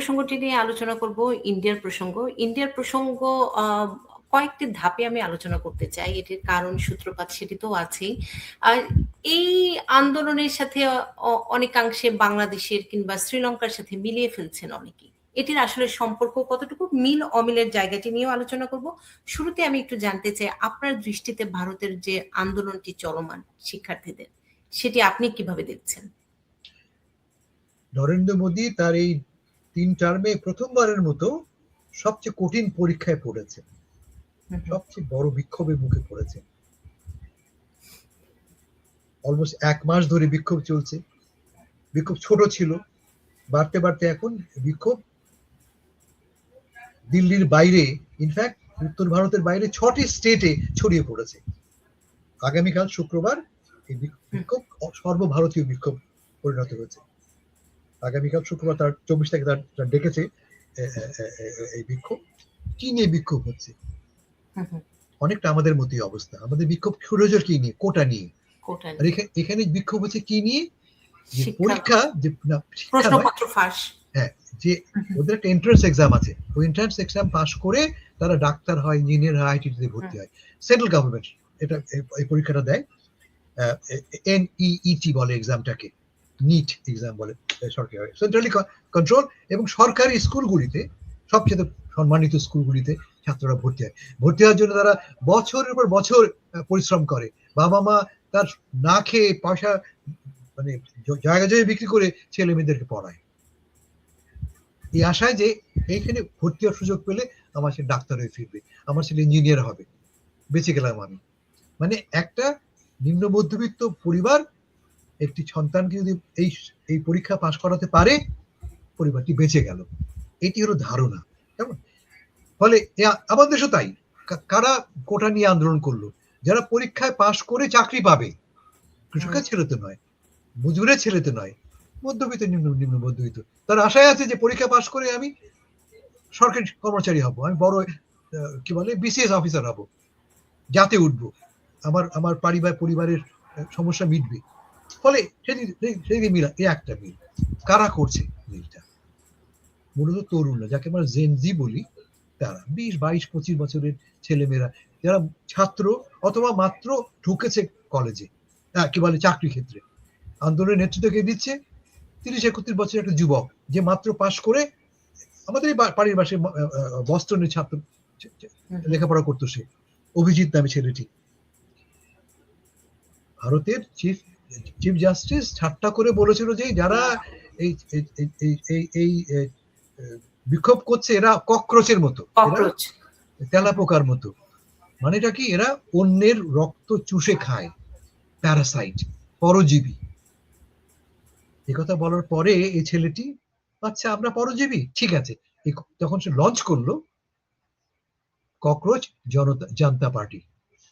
প্রসঙ্গটি নিয়ে আলোচনা করব ইন্ডিয়ার প্রসঙ্গ। ইন্ডিয়ার প্রসঙ্গ কয়েকটি ধাপে আমি আলোচনা করতে চাই। এটির কারণ সূত্রপাত সেটি তো আছেই। আর এই আন্দোলনের সাথে অনেকাংশে বাংলাদেশের কিংবা শ্রীলঙ্কার সাথে মিলিয়ে ফেলছেন অনেকেই। এটির আসলে সম্পর্ক কতটুকু, মিল অমিলের জায়গাটি নিয়েও আলোচনা করব। শুরুতে আমি একটু জানতে চাই আপনার দৃষ্টিতে ভারতের যে আন্দোলনটি চলমান শিক্ষার্থীদের, সেটি আপনি কিভাবে দেখছেন? নরেন্দ্র মোদী তার এই 3 টার্মে প্রথমবারের মতো সবচেয়ে কঠিন পরীক্ষায় পড়েছে, সবচেয়ে বড় বিক্ষোভের মুখে পড়েছে। অলমোস্ট 1 মাস ধরে বিক্ষোভ চলছে। বিক্ষোভ ছোট ছিল, বাড়তে বাড়তে এখন বিক্ষোভ দিল্লির বাইরে, ইনফ্যাক্ট উত্তর ভারতের বাইরে 6টি স্টেটে ছড়িয়ে পড়েছে। আগামীকাল শুক্রবার এই বিক্ষোভ সর্বভারতীয় বিক্ষোভ পরিণত হয়েছে। আগামীকাল শুক্রবার তার 24 তারিখে তার ডেকেছে এই বিক্ষোভ। কি নিয়ে বিক্ষোভ হচ্ছে? অনেকটা আমাদের মতোই অবস্থা। আমাদের বিক্ষোভ শুরু হয়েছে কি নিয়ে? কোটা নিয়ে। আর এখানে বিক্ষোভ হচ্ছে কি নিয়ে? যে পরীক্ষা, যে প্রশ্নপত্র ফাঁস, হ্যাঁ, যে ওদের একটা এন্ট্রান্স এক্সাম আছে, ওই এন্ট্রান্স এক্সাম পাস করে তারা ডাক্তার হয়, ইঞ্জিনিয়ার হয়, আইটিতে ভর্তি হয়। সেন্ট্রাল গভর্নমেন্ট এটা এই পরীক্ষাটা দেয়। NEET বলে এক্সামটাকে, নিট এক্সাম বলে সরকারি, সেন্ট্রালি কন্ট্রোল। এবং সরকারি স্কুলগুলিতে, সবচেয়ে সম্মানিত স্কুলগুলিতে ছাত্ররা ভর্তি হয়। ভর্তি হওয়ার জন্য তারা বছরের পর বছর পরিশ্রম করে। বাবা মা তার না খেয়ে পয়সা, মানে জায়গা জায়গায় বিক্রি করে ছেলে মেয়েদেরকে পড়ায়, এই আশায় যে এইখানে ভর্তি হওয়ার সুযোগ পেলে আমার সে ডাক্তার হয়ে ফিরবে, আমার ছেলে ইঞ্জিনিয়ার হবে, বেঁচে গেলাম আমি। মানে একটা নিম্ন মধ্যবিত্ত পরিবার একটি সন্তানকে যদি এই পরীক্ষা পাশ করাতে পারে, পরিবারটি বেঁচে গেল। এটি হলো ধারণা, কেমন? ফলে আমাদের দেশও তাই। কারা কোটা নিয়ে আন্দোলন করলো? যারা পরীক্ষায় পাশ করে চাকরি পাবে, কৃষকের ছেলে তো নয়, মজুরের ছেলে তো নয়, মধ্যবিত্ত, নিম্ন মধ্যবিত্ত। তার আশায় আছে যে পরীক্ষা পাশ করে আমি সরকারি কর্মচারী হব, আমি বড় কি বলে BCS অফিসার হব, যাতে উঠবো, আমার পরিবারের সমস্যা মিটবে। ফলে সেই মিল, এই একটা মিল। কারা করছে মিলটা? মূলত তরুণরা, যাকে আমরা জেনজি বলি, তারা 20, 22, 25 বছরের ছেলেমেয়েরা, যারা ছাত্র অথবা মাত্র ঢুকেছে কলেজে, কি বলে চাকরি ক্ষেত্রে। আন্দোলনের নেতৃত্ব কে দিচ্ছে? 30-31 বছরের একটা যুবক, যে মাত্র পাশ করে, আমাদের বাড়ির পাশে বস্টনের ছাত্র, লেখাপড়া করতো সে, অভিজিৎ নামে ছেলেটি। ভারতের চিফ জাস্টিস ঠাট্টা করে বলেছিল যে যারা এই বিক্ষোভ করছে এরা ককরোচের মতো, তেলাপোকার মতো। মানেটা কি? এরা অন্যের রক্ত চুষে খায়, প্যারাসাইট, পরজীবী। এই কথা বলার পরে এই ছেলেটি, আচ্ছা আমরা পরজীবী, ঠিক আছে। তখন সে লঞ্চ করলো ককরোচ জনতা পার্টি,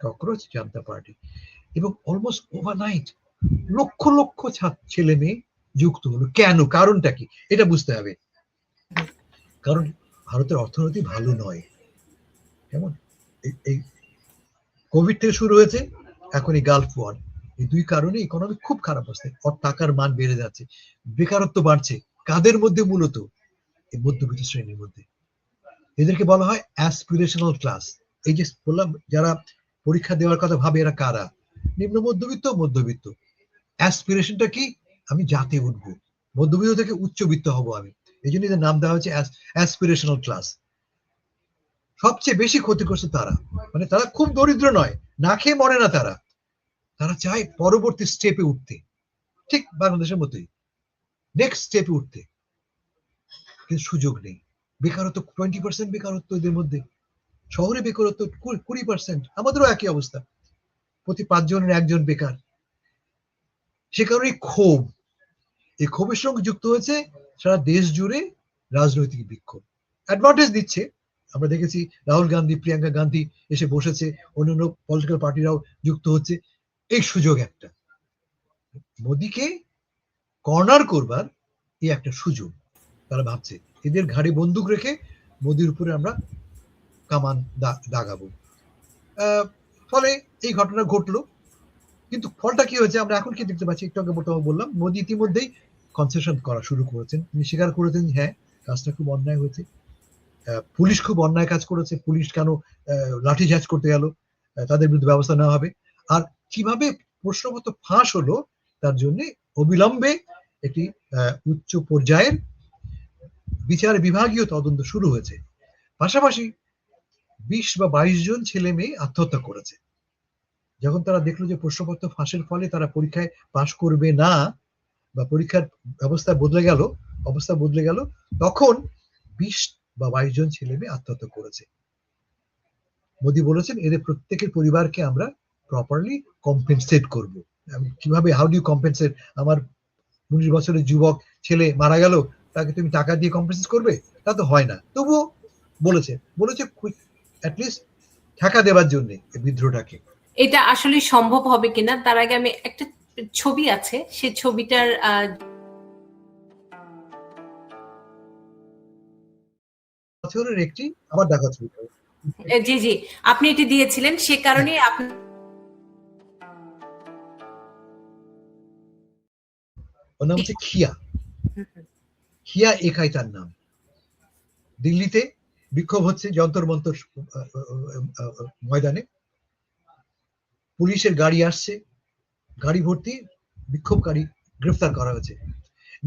ককরোচ জনতা পার্টি। এবং অলমোস্ট ওভারনাইট লক্ষ লক্ষ ছেলে মেয়ে যুক্ত হলো। কেন? কারণটা কি? এটা বুঝতে হবে। কারণ ভারতের অর্থনীতি ভালো নয়, কেমন? এই কোভিড থেকে শুরু হয়েছে, এখন এই গালফ ওয়ার, এই 2 কারণে ইকোনমি খুব খারাপ অবস্থায়। টাকার মান বেড়ে যাচ্ছে, বেকারত্ব বাড়ছে। কাদের মধ্যে? মূলত এই মধ্যবিত্ত শ্রেণীর মধ্যে। এদেরকে বলা হয় অ্যাসপিরেশনাল ক্লাস। এই যে বললাম, যারা পরীক্ষা দেওয়ার কথা ভাবে, এরা কারা? নিম্ন মধ্যবিত্ত, মধ্যবিত্ত। অ্যাসপিরেশনটা কি? আমি জাতে উঠবো, মধ্যবিত্ত থেকে উচ্চবিত্ত হব আমি। এই জন্য এদের নাম দেওয়া হচ্ছে অ্যাসপিরেশনাল ক্লাস। সবচেয়ে বেশি ক্ষতিগ্রস্ত তারা, মানে তারা খুব দরিদ্র নয়, না খেয়ে মরে না তারা, তারা চায় পরবর্তী স্টেপে উঠতে, ঠিক বাংলাদেশের মতোই নেক্সট স্টেপে উঠতে, কিন্তু সুযোগ নেই। বেকারত্ব 20% বেকারত্ব এদের মধ্যে। শহরে বেকারত্ব 20%, আমাদেরও একই অবস্থা, প্রতি 5 জনের 1 জন বেকার। সে কারণে ক্ষোভ, এই ক্ষোভের সঙ্গে যুক্ত হয়েছে সারা দেশ জুড়ে রাজনৈতিক বিক্ষোভ। অ্যাডভান্টেজ দিচ্ছে, আমরা দেখেছি রাহুল গান্ধী, প্রিয়াঙ্কা গান্ধী এসে বসেছে, অন্যান্য পলিটিক্যাল পার্টিরাও যুক্ত হচ্ছে। এই সুযোগ একটা, মোদীকে কর্নার করবার এই একটা সুযোগ। তারা ভাবছে এদের ঘাড়ে বন্দুক রেখে মোদীর উপরে আমরা কামান দাগাবো। ফলে এই ঘটনা ঘটলো। কিন্তু ফলটা কি হয়েছে আমরা এখন কি দেখতে পাচ্ছি? একটু আগে মোটামুটি বললাম, মোদী ইতিমধ্যেই কনসেশন করা শুরু করেছেন। তিনি স্বীকার করেছেন, হ্যাঁ কাজটা খুব অন্যায় হয়েছে। পুলিশ খুব অন্যায় কাজ করেছে। পুলিশ কেন লাঠিচার্জ করতে গেল, তাদের বিরুদ্ধে ব্যবস্থা নেওয়া হবে। আর কিভাবে প্রশ্নপত্র ফাঁস হলো তার জন্য অবিলম্বে একটি উচ্চ পর্যায়ের বিচার বিভাগীয় তদন্ত শুরু হয়েছে। পাশাপাশি 20 বা 22 জন ছেলে মেয়ে আত্মহত্যা করেছে। যখন তারা দেখলো যে প্রশ্নপত্র ফাঁসের ফলে তারা পরীক্ষায় পাশ করবে না বা পরীক্ষার অবস্থা বদলে গেল, তখন 20 বা 22 জন ছেলে মেয়ে আত্মহত্যা করেছে। মোদী বলেছেন এদের প্রত্যেকের পরিবারকে আমরা প্রপারলি কম্পেনসেট করব। কিভাবে, হাউ ডু ইউ কম্পেনসেট? আমার 19 বছরের যুবক ছেলে মারা গেল, তাকে তুমি টাকা দিয়ে কম্পেনসেট করবে? তা তো হয় না। তবুও বলেছে অ্যাটলিস্ট টাকা দেওয়ার জন্য বিদ্রোহটাকে। এটা আসলে সম্ভব হবে কিনা তার আগে আমি একটা ছবি আছে, সেই ছবিটার বছরের একটি আমার দেখা ছবি। জি জি, আপনি এটি দিয়েছিলেন, সে কারণে আপনি ওর নাম হচ্ছে খিয়া একাই তার নাম। দিল্লিতে বিক্ষোভ হচ্ছে যন্তর মন্তর ময়দানে। পুলিশের গাড়ি আসছে, গাড়ি ভর্তি বিক্ষোভকারী গ্রেফতার করা হয়েছে।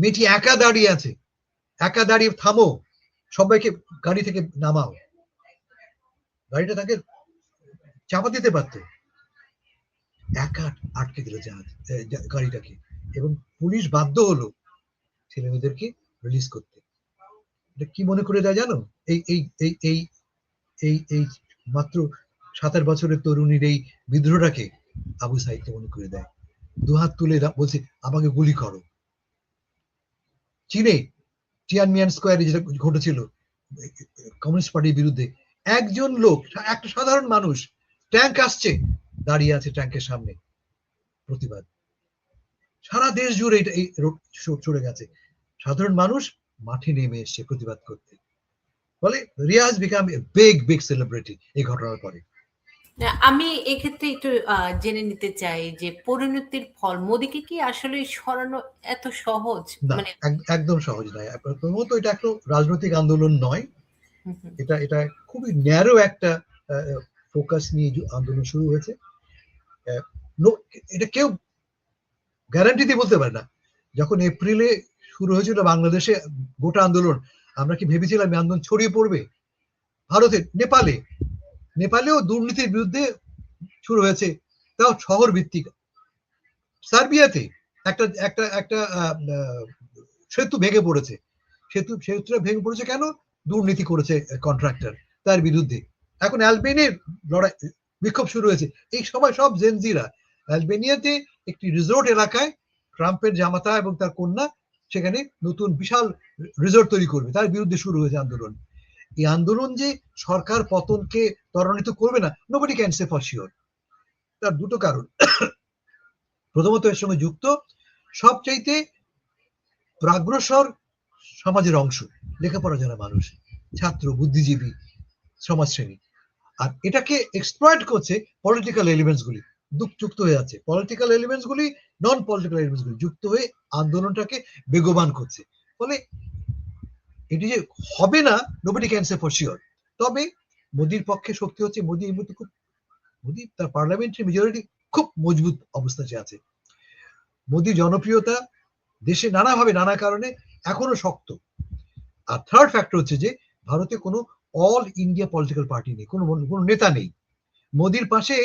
মেয়েটি একা দাঁড়িয়ে আছে, একা দাঁড়িয়ে, থামো, সবাইকে গাড়ি থেকে নামাও। গাড়িটা তাকে চাপা দিতে পারতো, একা আটকে দিল গাড়িটাকে, এবং পুলিশ বাধ্য হলো ছেলে মেয়েদেরকে রিলিজ করতে। এটা কি মনে করে দেয় জানো? এই এই এই এই এই এই মাত্র 27 বছরের তরুণীর এই বিদ্রোহটাকে আবু সাইদকে মনে করে দেয়। দুহাত তুলে বলছে আমাকে গুলি করো। চীনে টিয়ানমিয়ান স্কোয়ারে যেটা ঘটেছিল কমিউনিস্ট পার্টির বিরুদ্ধে, একজন লোক, একটা সাধারণ মানুষ, ট্যাঙ্ক আসছে, দাঁড়িয়ে আছে ট্যাঙ্কের সামনে, প্রতিবাদ। সারা দেশ জুড়ে এটা এই চলে গেছে, সাধারণ মানুষ মাঠে নেমে এসছে প্রতিবাদ করতে। ফলে Riaz became a big celebrity এই ঘটনার পরে। আমি এক্ষেত্রে একটু জেনে নিতে চাই যে পরিণতির ফল মোদীকে কি আসলে সরানো এত সহজ? না, মানে একদম সহজ নয়। প্রথমত এটা একটা রাজনৈতিক আন্দোলন নয়, এটা খুবই ন্যারো একটা ফোকাস নিয়ে আন্দোলন শুরু হয়েছে। এটা কেউ গ্যারান্টি দিয়ে বলতে পারে না। যখন এপ্রিলে শুরু হয়েছিল বাংলাদেশে গোটা আন্দোলন, আমরা কি ভেবেছিলাম এই আন্দোলন ছড়িয়ে পড়বে? ভারতে, নেপালেও দুর্নীতির বিরুদ্ধে শুরু হয়েছে, তাও শহর ভিত্তিক। সার্বিয়াতে একটা একটা একটা সেতু ভেঙে পড়েছে। সেতুটা ভেঙে পড়েছে কেন? দুর্নীতি করেছে কন্ট্রাক্টর, তার বিরুদ্ধে। এখন অ্যালবেনিয়ার লড়াই, বিক্ষোভ শুরু হয়েছে। এই সময় সব জেনজিরা অ্যালবেনিয়াতে একটি রিসোর্ট এলাকায় ট্রাম্পের জামাতা এবং তার কন্যা সেখানে নতুন বিশাল রিসোর্ট তৈরি করবে, তার বিরুদ্ধে শুরু হয়েছে আন্দোলন। এই আন্দোলন যে সরকার পতনকে ত্বরান্বিত করবে না, nobody can say for sure. তার দুটো কারণ। প্রথমত এর সঙ্গে যুক্ত সবচাইতে প্রাগ্রসর সমাজের অংশ, লেখাপড়া জানা মানুষ, ছাত্র, বুদ্ধিজীবী সমাজশ্রেণী। আর এটাকে এক্সপ্লয়েট করছে পলিটিক্যাল এলিমেন্টস গুলি, যুক্ত হয়ে আছে পলিটিক্যাল এলিমেন্টস গুলি, নন পলিটিক্যাল এলিমেন্টস গুলি যুক্ত হয়ে আন্দোলনটাকে বেগবান করছে। ফলে এটি যে হবে না, nobody can say for sure. তবে মোদির পক্ষে শক্তি হচ্ছে, মোদি এই মুহূর্তে মোদি তার পার্লামেন্টারি মেজরিটি খুব মজবুত অবস্থায় আছে। মোদির জনপ্রিয়তা দেশে নানাভাবে নানা কারণে এখনো শক্ত। আর থার্ড ফ্যাক্টর হচ্ছে যে ভারতে কোনো অল ইন্ডিয়া পলিটিক্যাল পার্টি নেই, কোনো নেতা নেই। মোদির পাশে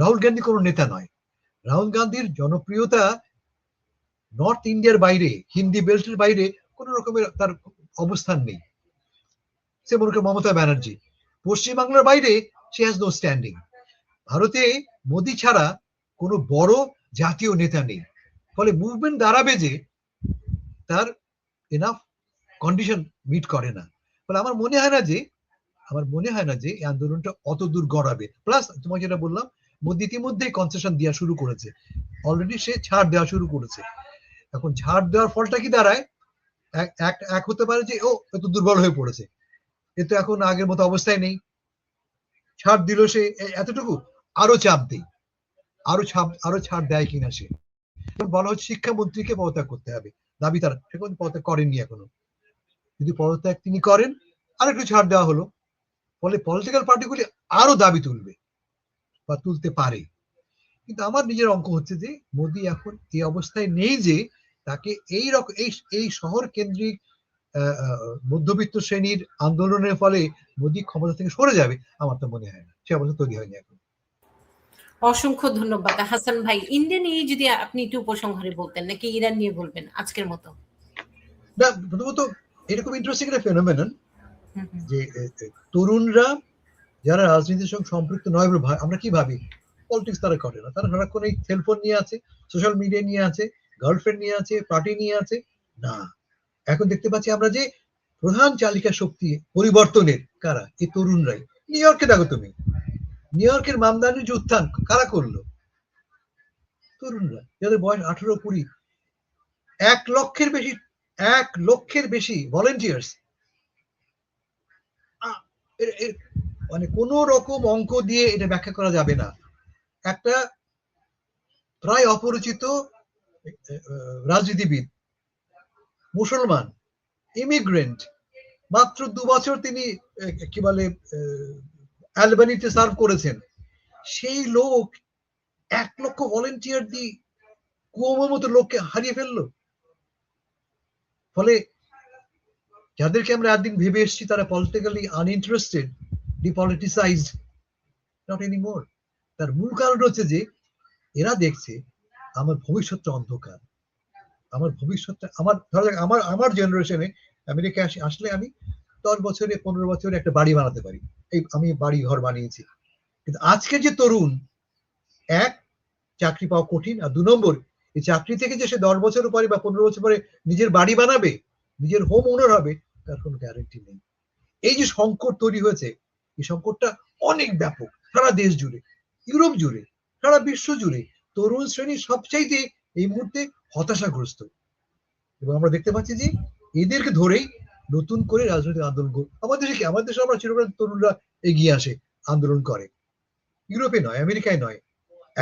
রাহুল গান্ধী কোনো নেতা নয়। রাহুল গান্ধীর জনপ্রিয়তা নর্থ ইন্ডিয়ার বাইরে, হিন্দি বেল্টের বাইরে কোন রকমের তার অবস্থান নেই। সে মনে করে মমতা ব্যানার্জি, পশ্চিমবাংলার বাইরে সে হ্যাজ নো স্ট্যান্ডিং। ভারতে মোদি ছাড়া কোনো বড় জাতীয় নেতা নেই। ফলে মুভমেন্ট দাঁড়াবে যে তার এনাফ কন্ডিশন মিট করে না। ফলে আমার মনে হয় না যে এই আন্দোলনটা অত দূর গড়াবে। প্লাস তোমাকে যেটা বললাম, মোদি ইতিমধ্যেই কনসেশন দেওয়া শুরু করেছে, অলরেডি সে ছাড় দেওয়া শুরু করেছে। এখন ছাড় দেওয়ার ফলটা কি দাঁড়ায়? এক হতে পারে যে ও এত দুর্বল হয়ে পড়েছে, এ তো এখন আগের মতো অবস্থায় নেই, ছাড় দিল সে এতটুকু, আরো চাপ দেই, আরো ছাড় দেয় কিনা সে। বলা হচ্ছে শিক্ষামন্ত্রীকে পদত্যাগ করতে হবে, দাবি তারা, সে পদত্যাগ করেননি এখনো। যদি পদত্যাগ তিনি করেন আরেকটু ছাড় দেওয়া হলো, ফলে পলিটিক্যাল পার্টিগুলি আরো দাবি তুলবে বা তুলতে পারে। কিন্তু আমার নিজের অঙ্ক হচ্ছে যে মোদি এখন এই অবস্থায় নেই যে তাকে এই রকম এই শহর কেন্দ্রিক মধ্যবিত্ত শ্রেণীর আন্দোলনের ফলে মোদি ক্ষমতা থেকে সরে যাবে, আমার তো মনে হয় না, সে অবস্থা তৈরি হয়নি এখন। অসংখ্য ধন্যবাদ হাসান ভাই। ইন্ডিয়া নিয়ে যদি আপনি একটু উপসংহারে বলতেন, নাকি ইরান নিয়ে বলবেন আজকের মতো? না, প্রথমত এরকম ইন্টারেস্টিং একটা ফেনোমেনন যে তরুণরা যারা রাজনীতির সঙ্গে সম্পৃক্ত নয় বলে আমরা কি ভাবি, পলিটিক্স তারা করে না, তারা সারাক্ষণ এই সেলফোন নিয়ে আছে, সোশ্যাল মিডিয়া নিয়ে আছে, গার্লফ্রেন্ড নিয়ে আছে, পার্টি নিয়ে আছে। না, এখন দেখতে পাচ্ছি আমরা যে প্রধান চালিকা শক্তি পরিবর্তনের কারা, এই তরুণরাই। নিউ ইয়র্কে দেখো তুমি, নিউ ইয়র্কের মামদানির যে উত্থান কারা করলো? তরুণরা, যাদের বয়স 18-20। 1 লক্ষের বেশি ভলেন্টিয়ার্স। মানে কোন রকম অঙ্ক দিয়ে এটা ব্যাখ্যা করা যাবে না। একটা প্রায় অপরিচিত রাজনীতিবিদ, মুসলমান, ইমিগ্রেন্ট, মাত্র 2 বছর তিনি কি বলে অ্যালবানিতে সার্ভ করেছেন, সেই লোক 1 লক্ষ ভলেন্টিয়ার দিয়ে কুয়োর মতো লোককে হারিয়ে ফেললো। ফলে যাদেরকে আমরা একদিন ভেবে এসেছি তারা পলিটিক্যালি আনইন্টারেস্টেড, ডিপলিটিসাইজড, নট এনিমোর। তার মূল কারণ হচ্ছে যে এরা দেখছে আমার ভবিষ্যৎটা অন্ধকার, আমার ভবিষ্যৎটা ধরা যাক আমার জেনারেশনে আমেরিকা আসলে আমি 10 বছরে 15 বছরে একটা বাড়ি বানাতে পারি, এই আমি বাড়ি ঘর বানিয়েছি। কিন্তু আজকের যে তরুণ, এক, চাকরি পাওয়া কঠিন, আর 2 নম্বর, এই চাকরি থেকে যে সে 10 বছর পরে বা 15 বছর পরে নিজের বাড়ি বানাবে, নিজের হোম ওনার হবে, তার কোনো গ্যারান্টি নেই। এই যে সংকট তৈরি হয়েছে, এই সংকটটা অনেক ব্যাপক, সারা দেশ জুড়ে, ইউরোপ জুড়ে, সারা বিশ্ব জুড়ে তরুণ শ্রেণী সবচাইতে এই মুহূর্তে হতাশাগ্রস্ত। এবং আমরা দেখতে পাচ্ছি যে এদেরকে ধরেই নতুন করে রাজনৈতিক আন্দোলন আমাদের দেশে কি, আমাদের দেশে আমরা চিরকাল তরুণরা এগিয়ে আসে, আন্দোলন করে, ইউরোপে নয়, আমেরিকায় নয়।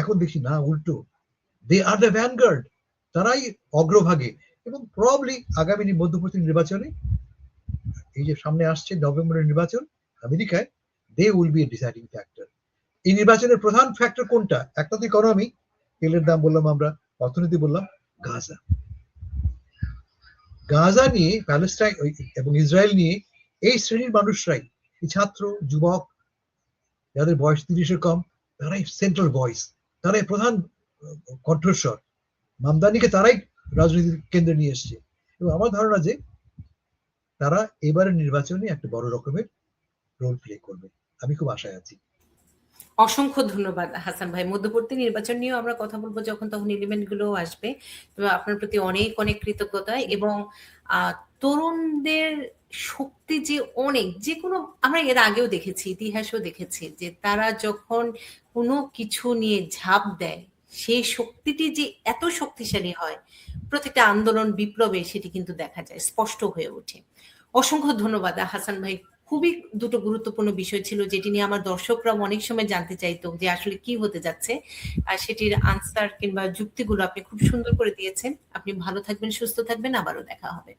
এখন দেখি না, উল্টো, দে আর দ্য ভ্যানগার্ড, তারাই অগ্রভাগে। এবং প্রবাবলি আগামী মধ্যবর্তী নির্বাচনে, এই যে সামনে আসছে নভেম্বরের নির্বাচন আমেরিকায়, they will be a deciding factor. এই নির্বাচনের প্রধান ফ্যাক্টর কোনটা? একটা তো ইকোনমি, তেলের দাম বললাম আমরা, অর্থনীতি বললাম, গাজা। গাজা নিয়ে, প্যালেস্টাইন এবং ইসরায়েল নিয়ে এই শ্রেণীর মানুষরাই, এই ছাত্র, যুবক, যাদের বয়স 30-এর কম, তারাই সেন্ট্রাল ভয়েস, তারাই প্রধান কণ্ঠস্বর। মামদানিকে তারাই রাজনীতির কেন্দ্রে নিয়ে এসছে। এবং আমার ধারণা যে তারা এবারের নির্বাচনে একটা বড় রকমের রোল প্লে করবে, আমি খুব আশায় আছি। অসংখ্য ধন্যবাদ হাসান ভাই। মধ্যবর্তী নির্বাচন নিয়েও আমরা কথা বলবো যখন, তখন এলিমেন্ট গুলো আসবে। তো আপনার প্রতি অনেক অনেক কৃতজ্ঞতা। এবং তরুণদের শক্তি যে অনেক, যে কোনো, আমরা এর আগেও দেখেছি, ইতিহাসেও দেখেছি যে তারা যখন কোনো কিছু নিয়ে ঝাঁপ দেয়, সেই শক্তিটি যে এত শক্তিশালী হয়, প্রত্যেকটা আন্দোলন, বিপ্লবে সেটি কিন্তু দেখা যায়, স্পষ্ট হয়ে ওঠে। অসংখ্য ধন্যবাদ হাসান ভাই। খুবই দুটো গুরুত্বপূর্ণ বিষয় ছিল, যেটি নিয়ে আমার দর্শকরা অনেক সময় জানতে চাইতো যে আসলে কি হতে যাচ্ছে, আর সেটির আনসার কিংবা যুক্তিগুলো আপনি খুব সুন্দর করে দিয়েছেন। আপনি ভালো থাকবেন, সুস্থ থাকবেন, আবারও দেখা হবে।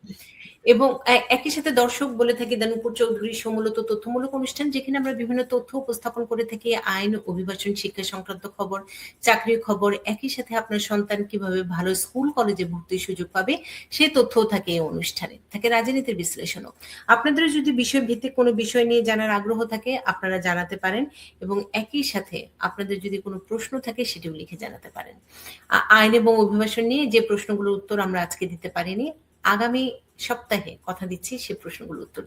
এবং একই সাথে দর্শক বলে থাকি, দানুপুর চৌধুরী মূলত তথ্যমূলক অনুষ্ঠান, যেখানে আমরা বিভিন্ন তথ্য উপস্থাপন করে থাকি, আইন, অভিবাসন, শিক্ষা সংক্রান্ত খবর, চাকরির খবর, একই সাথে আপনার সন্তান কিভাবে ভালো স্কুল কলেজে ভর্তির সুযোগ পাবে সেই তথ্যও থাকে এই অনুষ্ঠানে, থাকে রাজনীতির বিশ্লেষণও। আপনাদের যদি বিষয় ভিত্তিক কোনো বিষয় নিয়ে জানার আগ্রহ থাকে, আপনারা জানাতে পারেন। এবং একই সাথে আপনাদের যদি কোনো প্রশ্ন থাকে, সেটিও লিখে জানাতে পারেন। আইন এবং অভিবাসন নিয়ে যে প্রশ্নগুলোর উত্তর আমরা আজকে দিতে পারিনি, আগামী সপ্তাহে কথা দিচ্ছি সে প্রশ্নগুলোর উত্তর